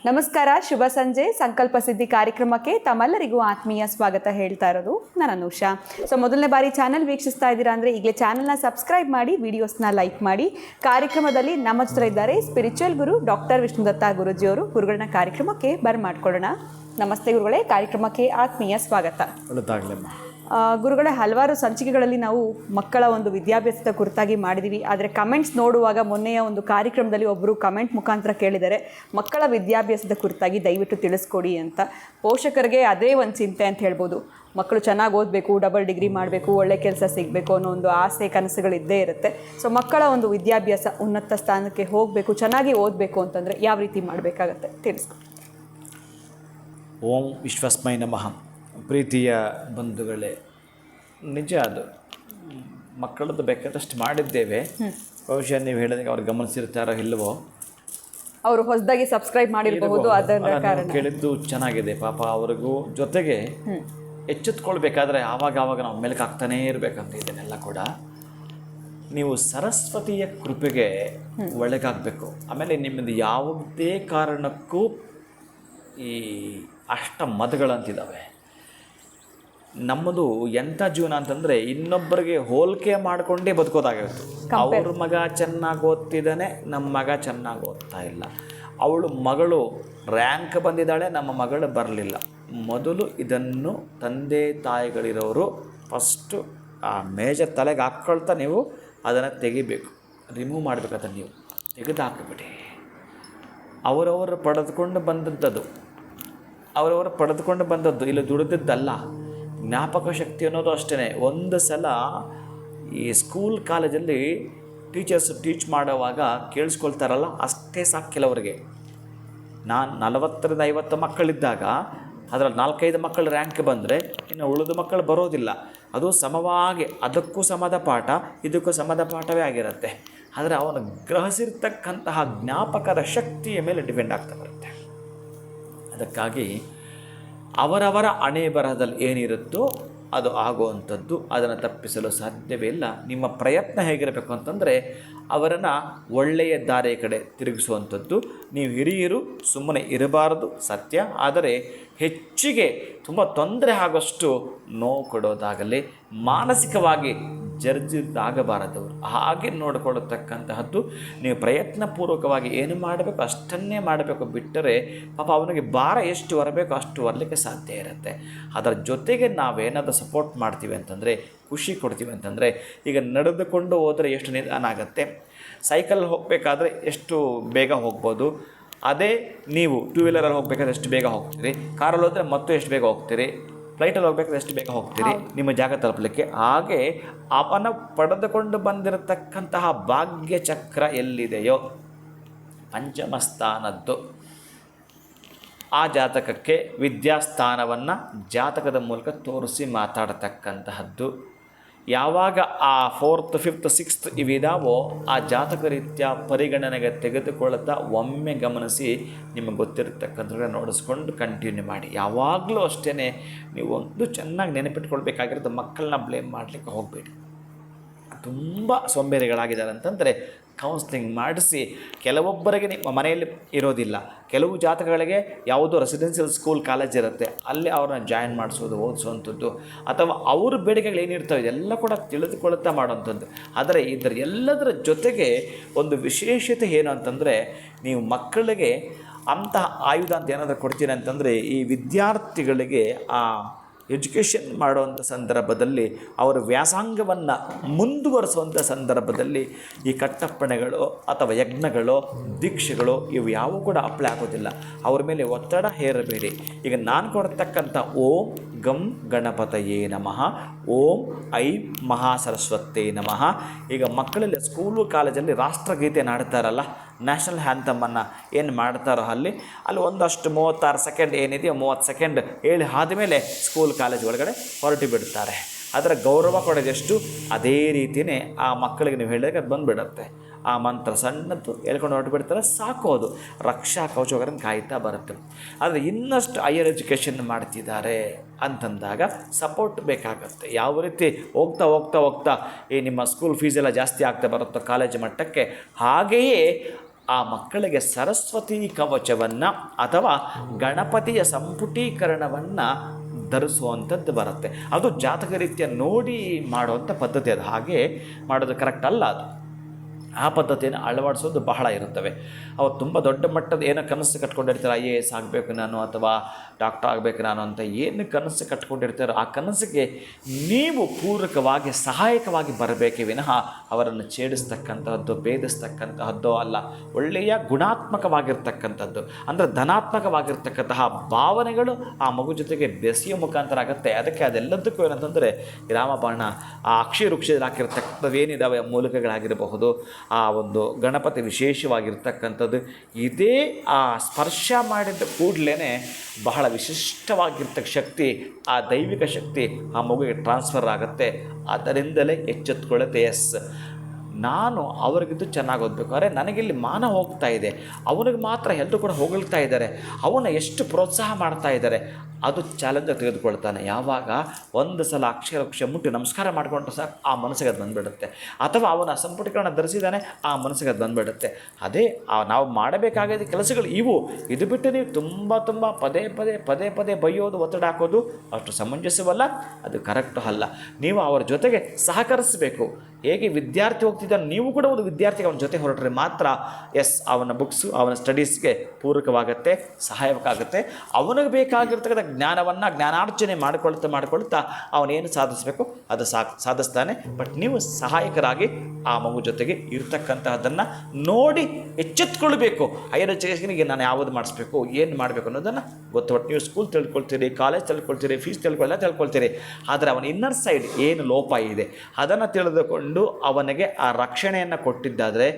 ನಮಸ್ಕಾರ, ಶುಭ ಸಂಜೆ. ಸಂಕಲ್ಪ ಸಿದ್ಧಿ ಕಾರ್ಯಕ್ರಮಕ್ಕೆ ತಮ್ಮೆಲ್ಲರಿಗೂ ಆತ್ಮೀಯ ಸ್ವಾಗತ ಹೇಳ್ತಾ ಇರೋದು ನಾನು ಅನುಷಾ. ಮೊದಲನೇ ಬಾರಿ ಚಾನಲ್ ವೀಕ್ಷಿಸ್ತಾ ಇದ್ದೀರಾ ಅಂದರೆ ಈಗಲೇ ಚಾನಲ್ನ ಸಬ್ಸ್ಕ್ರೈಬ್ ಮಾಡಿ, ವಿಡಿಯೋಸ್ನ ಲೈಕ್ ಮಾಡಿ. ಕಾರ್ಯಕ್ರಮದಲ್ಲಿ ನಮ್ಮ ಜೊತೆ ಇದ್ದಾರೆ ಸ್ಪಿರಿಚುವಲ್ ಗುರು ಡಾಕ್ಟರ್ ವಿಷ್ಣುದತ್ತ ಗುರುಜಿಯವರು. ಗುರುಗಳನ್ನ ಕಾರ್ಯಕ್ರಮಕ್ಕೆ ಬರ್ಮಾಡ್ಕೊಳ್ಳೋಣ. ನಮಸ್ತೆ ಗುರುಗಳೇ, ಕಾರ್ಯಕ್ರಮಕ್ಕೆ ಆತ್ಮೀಯ ಸ್ವಾಗತ. ಗುರುಗಳೇ, ಹಲವಾರು ಸಂಚಿಕೆಗಳಲ್ಲಿ ನಾವು ಮಕ್ಕಳ ಒಂದು ವಿದ್ಯಾಭ್ಯಾಸದ ಕುರಿತಾಗಿ ಮಾಡಿದ್ದೀವಿ. ಆದರೆ ಕಮೆಂಟ್ಸ್ ನೋಡುವಾಗ ಮೊನ್ನೆಯ ಒಂದು ಕಾರ್ಯಕ್ರಮದಲ್ಲಿ ಒಬ್ಬರು ಕಮೆಂಟ್ ಮುಖಾಂತರ ಕೇಳಿದರೆ ಮಕ್ಕಳ ವಿದ್ಯಾಭ್ಯಾಸದ ಕುರಿತಾಗಿ ದಯವಿಟ್ಟು ತಿಳಿಸ್ಕೊಡಿ ಅಂತ. ಪೋಷಕರಿಗೆ ಅದೇ ಒಂದು ಚಿಂತೆ ಅಂತ ಹೇಳ್ಬೋದು. ಮಕ್ಕಳು ಚೆನ್ನಾಗಿ ಓದಬೇಕು, ಡಬಲ್ ಡಿಗ್ರಿ ಮಾಡಬೇಕು, ಒಳ್ಳೆ ಕೆಲಸ ಸಿಗಬೇಕು ಅನ್ನೋ ಒಂದು ಆಸೆ ಕನಸುಗಳಿದ್ದೇ ಇರುತ್ತೆ. ಮಕ್ಕಳ ಒಂದು ವಿದ್ಯಾಭ್ಯಾಸ ಉನ್ನತ ಸ್ಥಾನಕ್ಕೆ ಹೋಗಬೇಕು, ಚೆನ್ನಾಗಿ ಓದಬೇಕು ಅಂತಂದರೆ ಯಾವ ರೀತಿ ಮಾಡಬೇಕಾಗತ್ತೆ ತಿಳಿಸ್ಕೊಡಿ. ಓಂ ವಿಶ್ವಸ್ಮೈ ನಮಃ. ಪ್ರೀತಿಯ ಬಂಧುಗಳೇ, ನಿಜ ಅದು ಮಕ್ಕಳದ್ದು ಬೇಕಾದಷ್ಟು ಮಾಡಿದ್ದೇವೆ. ಬಹುಶಃ ನೀವು ಹೇಳಿದಾಗ ಅವ್ರು ಗಮನಿಸಿರ್ತಾರೋ ಇಲ್ಲವೋ, ಅವರು ಹೊಸದಾಗಿ ಸಬ್ಸ್ಕ್ರೈಬ್ ಮಾಡಿರಬಹುದು. ಅದರ ಕಾರಣ ಕೇಳಿದ್ದು ಚೆನ್ನಾಗಿದೆ. ಪಾಪ ಅವ್ರಿಗೂ ಜೊತೆಗೆ ಎಚ್ಚೆತ್ಕೊಳ್ಬೇಕಾದ್ರೆ ಆವಾಗ ನಾವು ಮೆಲುಕು ಹಾಕ್ತಾನೇ ಇರಬೇಕಂತ ಇದನ್ನೆಲ್ಲ ಕೂಡ ನೀವು ಸರಸ್ವತಿಯ ಕೃಪೆಗೆ ಒಳಗಾಗಬೇಕು. ಆಮೇಲೆ ನಿಮ್ಮದು ಯಾವುದೇ ಕಾರಣಕ್ಕೂ ಈ ಅಷ್ಟ ಮದಗಳಂತಿದ್ದಾವೆ. ನಮ್ಮದು ಎಂಥ ಜೀವನ ಅಂತಂದರೆ ಇನ್ನೊಬ್ಬರಿಗೆ ಹೋಲಿಕೆ ಮಾಡಿಕೊಂಡೇ ಬದುಕೋದಾಗಿರುತ್ತೆ. ಅವ್ರ ಮಗ ಚೆನ್ನಾಗಿ ಓದ್ತಿದ್ದಾನೆ, ನಮ್ಮ ಮಗ ಚೆನ್ನಾಗಿ ಓದ್ತಾ ಇಲ್ಲ. ಅವಳು ಮಗಳು ರ್ಯಾಂಕ್ ಬಂದಿದ್ದಾಳೆ, ನಮ್ಮ ಮಗಳು ಬರಲಿಲ್ಲ. ಮೊದಲು ಇದನ್ನು ತಂದೆ ತಾಯಿಗಳಿರೋರು ಫಸ್ಟು ಆ ಮೇಜರ್ ತಲೆಗೆ ಹಾಕ್ಕೊಳ್ತಾ ನೀವು ಅದನ್ನು ತೆಗಿಬೇಕು, ರಿಮೂವ್ ಮಾಡಬೇಕು. ಅದನ್ನು ನೀವು ತೆಗೆದು ಹಾಕಿಬಿಡಿ. ಅವರವರು ಪಡೆದುಕೊಂಡು ಬಂದದ್ದು ಇಲ್ಲಿ ದುಡಿದಿದ್ದಲ್ಲ. ಜ್ಞಾಪಕ ಶಕ್ತಿ ಅನ್ನೋದು ಅಷ್ಟೇ. ಒಂದು ಸಲ ಈ ಸ್ಕೂಲ್ ಕಾಲೇಜಲ್ಲಿ ಟೀಚರ್ಸ್ ಟೀಚ್ ಮಾಡೋವಾಗ ಕೇಳಿಸ್ಕೊಳ್ತಾರಲ್ಲ, ಅಷ್ಟೇ ಸಾಕು ಕೆಲವರಿಗೆ. ನಾನು 40-50 ಮಕ್ಕಳಿದ್ದಾಗ ಅದರಲ್ಲಿ 4-5 ಮಕ್ಕಳು ರ್ಯಾಂಕ್ ಬಂದರೆ ಇನ್ನು ಉಳಿದ ಮಕ್ಕಳು ಬರೋದಿಲ್ಲ. ಅದು ಸಮವಾಗಿ, ಅದಕ್ಕೂ ಸಮದ ಪಾಠ, ಇದಕ್ಕೂ ಸಮದ ಪಾಠವೇ ಆಗಿರುತ್ತೆ. ಆದರೆ ಅವನು ಗ್ರಹಿಸಿರ್ತಕ್ಕಂತಹ ಜ್ಞಾಪಕದ ಶಕ್ತಿಯ ಮೇಲೆ ಡಿಪೆಂಡ್ ಆಗ್ತಾ ಬರುತ್ತೆ. ಅದಕ್ಕಾಗಿ ಅವರವರ ಹಣೆ ಬರಹದಲ್ಲಿ ಏನಿರುತ್ತೋ ಅದು ಆಗುವಂಥದ್ದು. ಅದನ್ನು ತಪ್ಪಿಸಲು ಸಾಧ್ಯವೇ ಇಲ್ಲ. ನಿಮ್ಮ ಪ್ರಯತ್ನ ಹೇಗಿರಬೇಕು ಅಂತಂದರೆ ಅವರನ್ನು ಒಳ್ಳೆಯ ದಾರಿಯ ಕಡೆ ತಿರುಗಿಸುವಂಥದ್ದು. ನೀವು ಹಿರಿಯರು ಸುಮ್ಮನೆ ಇರಬಾರದು ಸತ್ಯ, ಆದರೆ ಹೆಚ್ಚಿಗೆ ತುಂಬ ತೊಂದರೆ ಆಗೋಷ್ಟು ನೋವು ಕೊಡೋದಾಗಲಿ, ಮಾನಸಿಕವಾಗಿ ಜರ್ಜರಿತಾಗಬಾರದವರು ಹಾಗೆ ನೋಡಿಕೊಳ್ಳತಕ್ಕಂತಹದ್ದು. ನೀವು ಪ್ರಯತ್ನಪೂರ್ವಕವಾಗಿ ಏನು ಮಾಡಬೇಕು ಅಷ್ಟನ್ನೇ ಮಾಡಬೇಕು. ಬಿಟ್ಟರೆ ಪಾಪ ಅವನಿಗೆ ಭಾರ ಎಷ್ಟು ಹೊರಬೇಕು ಅಷ್ಟು ಹೊರಲಿಕ್ಕೆ ಸಾಧ್ಯ ಇರುತ್ತೆ. ಅದರ ಜೊತೆಗೆ ನಾವೇನಾದರೂ ಸಪೋರ್ಟ್ ಮಾಡ್ತೀವಿ ಅಂತಂದರೆ, ಖುಷಿ ಕೊಡ್ತೀವಿ ಅಂತಂದರೆ, ಈಗ ನಡೆದುಕೊಂಡು ಹೋದರೆ ಎಷ್ಟು ನಿಧಾನ ಆಗುತ್ತೆ, ಸೈಕಲ್ ಹೋಗಬೇಕಾದ್ರೆ ಎಷ್ಟು ಬೇಗ ಹೋಗ್ಬೋದು. ಅದೇ ನೀವು 2 ವೀಲರಲ್ಲಿ ಹೋಗಬೇಕಾದ್ರೆ ಎಷ್ಟು ಬೇಗ ಹೋಗ್ತೀರಿ, ಕಾರಲ್ಲಿ ಹೋದರೆ ಮತ್ತು ಎಷ್ಟು ಬೇಗ ಹೋಗ್ತೀರಿ, ಫ್ಲೈಟಲ್ಲಿ ಹೋಗ್ಬೇಕಾದ್ರೆ ಎಷ್ಟು ಬೇಗ ಹೋಗ್ತೀರಿ ನಿಮ್ಮ ಜಾಗ ತಲುಪಲಿಕ್ಕೆ. ಹಾಗೆ ಅವನ ಪಡೆದುಕೊಂಡು ಬಂದಿರತಕ್ಕಂತಹ ಭಾಗ್ಯ ಚಕ್ರ ಎಲ್ಲಿದೆಯೋ ಪಂಚಮ ಸ್ಥಾನದ್ದು, ಆ ಜಾತಕಕ್ಕೆ ವಿದ್ಯಾಸ್ಥಾನವನ್ನು ಜಾತಕದ ಮೂಲಕ ತೋರಿಸಿ ಮಾತಾಡತಕ್ಕಂತಹದ್ದು. ಯಾವಾಗ ಆ 4th 5th 6th ಇವಿದಾವೋ ಆ ಜಾತಕ ರೀತ್ಯ ಪರಿಗಣನೆಗೆ ತೆಗೆದುಕೊಳ್ಳುತ್ತಾ ಒಮ್ಮೆ ಗಮನಿಸಿ, ನಿಮಗೆ ಗೊತ್ತಿರತಕ್ಕಂಥ ನೋಡಿಸ್ಕೊಂಡು ಕಂಟಿನ್ಯೂ ಮಾಡಿ. ಯಾವಾಗಲೂ ಅಷ್ಟೇ ನೀವು ಒಂದು ಚೆನ್ನಾಗಿ ನೆನಪಿಟ್ಕೊಳ್ಬೇಕಾಗಿರೋದು, ಮಕ್ಕಳನ್ನ ಬ್ಲೇಮ್ ಮಾಡಲಿಕ್ಕೆ ಹೋಗಬೇಡಿ. ತುಂಬ ಸೋಂಬೇರಿಗಳಾಗಿದ್ದಾರೆ ಅಂತಂದರೆ ಕೌನ್ಸ್ಲಿಂಗ್ ಮಾಡಿಸಿ. ಕೆಲವೊಬ್ಬರಿಗೆ ನಿಮ್ಮ ಮನೆಯಲ್ಲಿ ಇರೋದಿಲ್ಲ, ಕೆಲವು ಜಾತಕಗಳಿಗೆ ಯಾವುದೋ ರೆಸಿಡೆನ್ಷಿಯಲ್ ಸ್ಕೂಲ್ ಕಾಲೇಜ್ ಇರುತ್ತೆ, ಅಲ್ಲಿ ಅವ್ರನ್ನ ಜಾಯಿನ್ ಮಾಡಿಸೋದು, ಓದಿಸುವಂಥದ್ದು, ಅಥವಾ ಅವ್ರ ಬೇಡಿಕೆಗಳು ಏನಿರ್ತವೆ ಎಲ್ಲ ಕೂಡ ತಿಳಿದುಕೊಳ್ಳುತ್ತಾ ಮಾಡುವಂಥದ್ದು. ಆದರೆ ಇದರ ಎಲ್ಲದರ ಜೊತೆಗೆ ಒಂದು ವಿಶೇಷತೆ ಏನು ಅಂತಂದರೆ, ನೀವು ಮಕ್ಕಳಿಗೆ ಅಂತಹ ಆಯುಧ ಅಂತ ಏನಾದರೂ ಕೊಡ್ತೀರಿ ಅಂತಂದರೆ, ಈ ವಿದ್ಯಾರ್ಥಿಗಳಿಗೆ ಆ ಎಜುಕೇಷನ್ ಮಾಡುವಂಥ ಸಂದರ್ಭದಲ್ಲಿ, ಅವರ ವ್ಯಾಸಂಗವನ್ನು ಮುಂದುವರಿಸುವಂಥ ಸಂದರ್ಭದಲ್ಲಿ ಈ ಕಟ್ಟಪ್ಪಣೆಗಳು ಅಥವಾ ಯಜ್ಞಗಳು, ದೀಕ್ಷೆಗಳು ಇವು ಯಾವುವು ಕೂಡ ಅಪ್ಲೈ ಆಗೋದಿಲ್ಲ. ಅವ್ರ ಮೇಲೆ ಒತ್ತಡ ಹೇರಬೇಡಿ. ಈಗ ನಾನು ಕೊಡ್ತಕ್ಕಂಥ ಓಂ ಗಂ ಗಣಪತಯೇ ನಮಃ, ಓಂ ಐಂ ಮಹಾಸರಸ್ವತೇ ನಮಃ. ಈಗ ಮಕ್ಕಳಲ್ಲಿ ಸ್ಕೂಲು ಕಾಲೇಜಲ್ಲಿ ರಾಷ್ಟ್ರಗೀತೆಯನ್ನು ಹಾಡ್ತಾರಲ್ಲ, ನ್ಯಾಷನಲ್ ಹ್ಯಾಂಥಮನ್ನು ಏನು ಮಾಡ್ತಾರೋ ಅಲ್ಲಿ ಒಂದಷ್ಟು 36 ಸೆಕೆಂಡ್ ಏನಿದೆಯೋ 30 ಸೆಕೆಂಡ್ ಹೇಳಿ ಆದಮೇಲೆ ಸ್ಕೂಲ್ ಕಾಲೇಜ್ ಒಳಗಡೆ ಹೊರಟು ಬಿಡ್ತಾರೆ. ಅದರ ಗೌರವ ಕೊಡೋದೆಷ್ಟು ಅದೇ ರೀತಿಯೇ ಆ ಮಕ್ಕಳಿಗೆ ನೀವು ಹೇಳಿದಾಗ ಅದು ಬಂದುಬಿಡುತ್ತೆ. ಆ ಮಂತ್ರ ಸಣ್ಣದ್ದು ಹೇಳ್ಕೊಂಡು ಹೊರಟು ಬಿಡ್ತಾರೆ, ಸಾಕೋದು ರಕ್ಷಾ ಕವಚಗಳನ್ನು ಕಾಯ್ತಾ ಬರುತ್ತೆ. ಆದರೆ ಇನ್ನಷ್ಟು ಹೈಯರ್ ಎಜುಕೇಷನ್ ಮಾಡ್ತಿದ್ದಾರೆ ಅಂತಂದಾಗ ಸಪೋರ್ಟ್ ಬೇಕಾಗತ್ತೆ. ಯಾವ ರೀತಿ ಹೋಗ್ತಾ ಈ ನಿಮ್ಮ ಸ್ಕೂಲ್ ಫೀಸೆಲ್ಲ ಜಾಸ್ತಿ ಆಗ್ತಾ ಬರುತ್ತೋ ಕಾಲೇಜ್ ಮಟ್ಟಕ್ಕೆ, ಹಾಗೆಯೇ ಆ ಮಕ್ಕಳಿಗೆ ಸರಸ್ವತಿ ಕವಚವನ್ನು ಅಥವಾ ಗಣಪತಿಯ ಸಂಪುಟೀಕರಣವನ್ನು ಧರಿಸುವಂಥದ್ದು ಬರುತ್ತೆ. ಅದು ಜಾತಕ ರೀತಿಯ ನೋಡಿ ಮಾಡುವಂಥ ಪದ್ಧತಿ. ಅದು ಹಾಗೆ ಮಾಡೋದು ಕರೆಕ್ಟ್ ಅಲ್ಲ. ಅದು ಆ ಪದ್ಧತಿಯನ್ನು ಅಳವಡಿಸೋದು ಬಹಳ ಇರುತ್ತವೆ. ಅವು ತುಂಬ ದೊಡ್ಡ ಮಟ್ಟದ ಏನೋ ಕನಸು ಕಟ್ಕೊಂಡಿರ್ತಾರೆ, IAS ಆಗಬೇಕು ನಾನು ಅಥವಾ ಡಾಕ್ಟರ್ ಆಗಬೇಕು ನಾನು ಅಂತ ಏನು ಕನಸು ಕಟ್ಕೊಂಡಿರ್ತಾರೋ ಆ ಕನಸಿಗೆ ನೀವು ಪೂರಕವಾಗಿ ಸಹಾಯಕವಾಗಿ ಬರಬೇಕೇ ವಿನಃ ಅವರನ್ನು ಛೇಡಿಸ್ತಕ್ಕಂತಹದ್ದು, ಭೇದಿಸ್ತಕ್ಕಂತಹದ್ದು ಅಲ್ಲ. ಒಳ್ಳೆಯ ಗುಣಾತ್ಮಕವಾಗಿರ್ತಕ್ಕಂಥದ್ದು ಅಂದರೆ ಧನಾತ್ಮಕವಾಗಿರ್ತಕ್ಕಂತಹ ಭಾವನೆಗಳು ಆ ಮಗು ಜೊತೆಗೆ ಬೆಸೆಯೋ ಮುಖಾಂತರ ಆಗುತ್ತೆ. ಅದಕ್ಕೆ ಅದೆಲ್ಲದಕ್ಕೂ ಏನಂತಂದರೆ ರಾಮಬಾಣ, ಆ ಅಕ್ಷಯ ವೃಕ್ಷದಲ್ಲಿ ಹಾಕಿರ್ತಕ್ಕಂಥದ್ದು ಏನಿದ್ದಾವೆ ಮೂಲಿಕೆಗಳಾಗಿರಬಹುದು, ಆ ಒಂದು ಗಣಪತಿ ವಿಶೇಷವಾಗಿರ್ತಕ್ಕಂಥದ್ದು ಇದೇ ಆ ಸ್ಪರ್ಶ ಮಾಡಿದ ಕೂಡಲೇ ಬಹಳ ವಿಶಿಷ್ಟವಾಗಿರ್ತಕ್ಕ ಶಕ್ತಿ, ಆ ದೈವಿಕ ಶಕ್ತಿ ಆ ಮಗುವಿಗೆ ಟ್ರಾನ್ಸ್ಫರ್ ಆಗುತ್ತೆ. ಅದರಿಂದಲೇ ಎಚ್ಚೆತ್ತುಕೊಳ್ಳುತ್ತೆ. ಎಸ್, ನಾನು ಅವ್ರಿಗಿದ್ದು ಚೆನ್ನಾಗಿ ಓದಬೇಕು, ಅರೆ ನನಗಿಲ್ಲಿ ಮಾನ ಹೋಗ್ತಾ ಇದೆ, ಅವನಿಗೆ ಮಾತ್ರ ಎಲ್ಲರೂ ಕೂಡ ಹೊಗಳ್ತಾ ಇದ್ದಾರೆ, ಅವನ ಎಷ್ಟು ಪ್ರೋತ್ಸಾಹ ಮಾಡ್ತಾ ಇದ್ದಾರೆ, ಅದು ಚಾಲೆಂಜಾಗಿ ತೆಗೆದುಕೊಳ್ತಾನೆ. ಯಾವಾಗ ಒಂದು ಸಲ ಅಕ್ಷರ ಮುಟ್ಟಿ ನಮಸ್ಕಾರ ಮಾಡಿಕೊಂಡ್ರೆ ಸಾಕು ಆ ಮನಸ್ಸಿಗೆ ಅದು ಬಂದುಬಿಡುತ್ತೆ. ಅಥವಾ ಅವನ ಸಂಪುಟೀಕರಣ ಧರಿಸಿದ್ದಾನೆ ಆ ಮನಸ್ಸಿಗೆ ಅದು ಬಂದುಬಿಡುತ್ತೆ. ಅದೇ ನಾವು ಮಾಡಬೇಕಾಗಿದ್ದ ಕೆಲಸಗಳು ಇವು. ಇದು ಬಿಟ್ಟು ನೀವು ತುಂಬ ಪದೇ ಪದೇ ಬೈಯೋದು, ಒತ್ತಡ ಹಾಕೋದು ಅಷ್ಟು ಸಮಂಜಸವಲ್ಲ, ಅದು ಕರೆಕ್ಟು ಅಲ್ಲ. ನೀವು ಅವರ ಜೊತೆಗೆ ಸಹಕರಿಸಬೇಕು. ಹೇಗೆ ವಿದ್ಯಾರ್ಥಿ ಹೋಗ್ತಿದ್ದಾನೆ, ನೀವು ಕೂಡ ಒಂದು ವಿದ್ಯಾರ್ಥಿಗೆ ಅವನ ಜೊತೆ ಹೊರಟ್ರೆ ಮಾತ್ರ ಎಸ್ ಅವನ ಬುಕ್ಸು ಅವನ ಸ್ಟಡೀಸ್ಗೆ ಪೂರಕವಾಗುತ್ತೆ, ಸಹಾಯಕವಾಗುತ್ತೆ. ಅವನಿಗೆ ಬೇಕಾಗಿರ್ತಕ್ಕಂಥ ಜ್ಞಾನವನ್ನು ಜ್ಞಾನಾರ್ಜನೆ ಮಾಡಿಕೊಳ್ತಾ ಅವನೇನು ಸಾಧಿಸಬೇಕು ಅದು ಸಾಧಿಸ್ತಾನೆ. ಬಟ್ ನೀವು ಸಹಾಯಕರಾಗಿ ಆ ಮಗು ಜೊತೆಗೆ ಇರ್ತಕ್ಕಂತಹದ್ದನ್ನು ನೋಡಿ ಎಚ್ಚೆತ್ತುಕೊಳ್ಬೇಕು. ಹೈಯರ್ ಎಜುಕೇಷನ್ಗೆ ನಾನು ಯಾವುದು ಮಾಡಿಸ್ಬೇಕು, ಏನು ಮಾಡಬೇಕು ಅನ್ನೋದನ್ನು ಗೊತ್ತು. ನೀವು ಸ್ಕೂಲ್ ತಿಳ್ಕೊಳ್ತೀರಿ, ಕಾಲೇಜ್ ತಿಳ್ಕೊಳ್ತೀರಿ, ಫೀಸ್ ತಿಳ್ಕೊಳ್ತೀರಿ, ಆದರೆ ಅವನ ಇನ್ನರ್ ಸೈಡ್ ಏನು ಲೋಪ ಇದೆ ಅದನ್ನು ತಿಳಿದುಕೊಂಡು ಅವನಿಗೆ ಆ ರಕ್ಷಣೆಯನ್ನು ಕೊಟ್ಟಿದ್ದಾದರೆ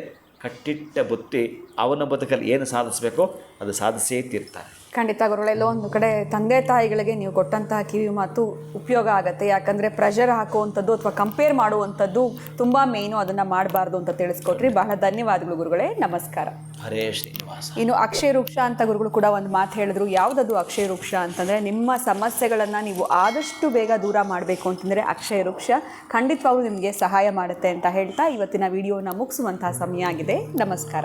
ಕಟ್ಟಿಟ್ಟ ಬುತ್ತಿ ಅವನ ಬದುಕಲ್ಲಿ ಏನು ಸಾಧಿಸಬೇಕು ಅದು ಸಾಧಿಸೇ ತೀರ್ತಾನೆ. ಖಂಡಿತ ಗುರುಗಳೇ, ಎಲ್ಲೋ ಒಂದು ಕಡೆ ತಂದೆ ತಾಯಿಗಳಿಗೆ ನೀವು ಕೊಟ್ಟಂತಹ ಕಿವಿ ಮಾತು ಉಪಯೋಗ ಆಗುತ್ತೆ. ಯಾಕಂದರೆ ಪ್ರೆಷರ್ ಹಾಕುವಂಥದ್ದು ಅಥವಾ ಕಂಪೇರ್ ಮಾಡುವಂಥದ್ದು ತುಂಬ ಮೇಯ್ನು, ಅದನ್ನು ಮಾಡಬಾರ್ದು ಅಂತ ತಿಳಿಸ್ಕೊಟ್ರಿ. ಬಹಳ ಧನ್ಯವಾದಗಳು ಗುರುಗಳೇ, ನಮಸ್ಕಾರ. ಹರೇ ಶ್ರೀನಿವಾಸ. ಇನ್ನು ಅಕ್ಷಯ ವೃಕ್ಷ ಅಂತ ಗುರುಗಳು ಕೂಡ ಒಂದು ಮಾತು ಹೇಳಿದ್ರು. ಯಾವುದದು ಅಕ್ಷಯ ವೃಕ್ಷ ಅಂತಂದರೆ, ನಿಮ್ಮ ಸಮಸ್ಯೆಗಳನ್ನು ನೀವು ಆದಷ್ಟು ಬೇಗ ದೂರ ಮಾಡಬೇಕು ಅಂತಂದರೆ ಅಕ್ಷಯ ವೃಕ್ಷ ಖಂಡಿತವಾಗ್ಲೂ ನಿಮಗೆ ಸಹಾಯ ಮಾಡುತ್ತೆ ಅಂತ ಹೇಳ್ತಾ ಇವತ್ತಿನ ವಿಡಿಯೋನ ಮುಗಿಸುವಂತಹ ಸಮಯ ಆಗಿದೆ. ನಮಸ್ಕಾರ.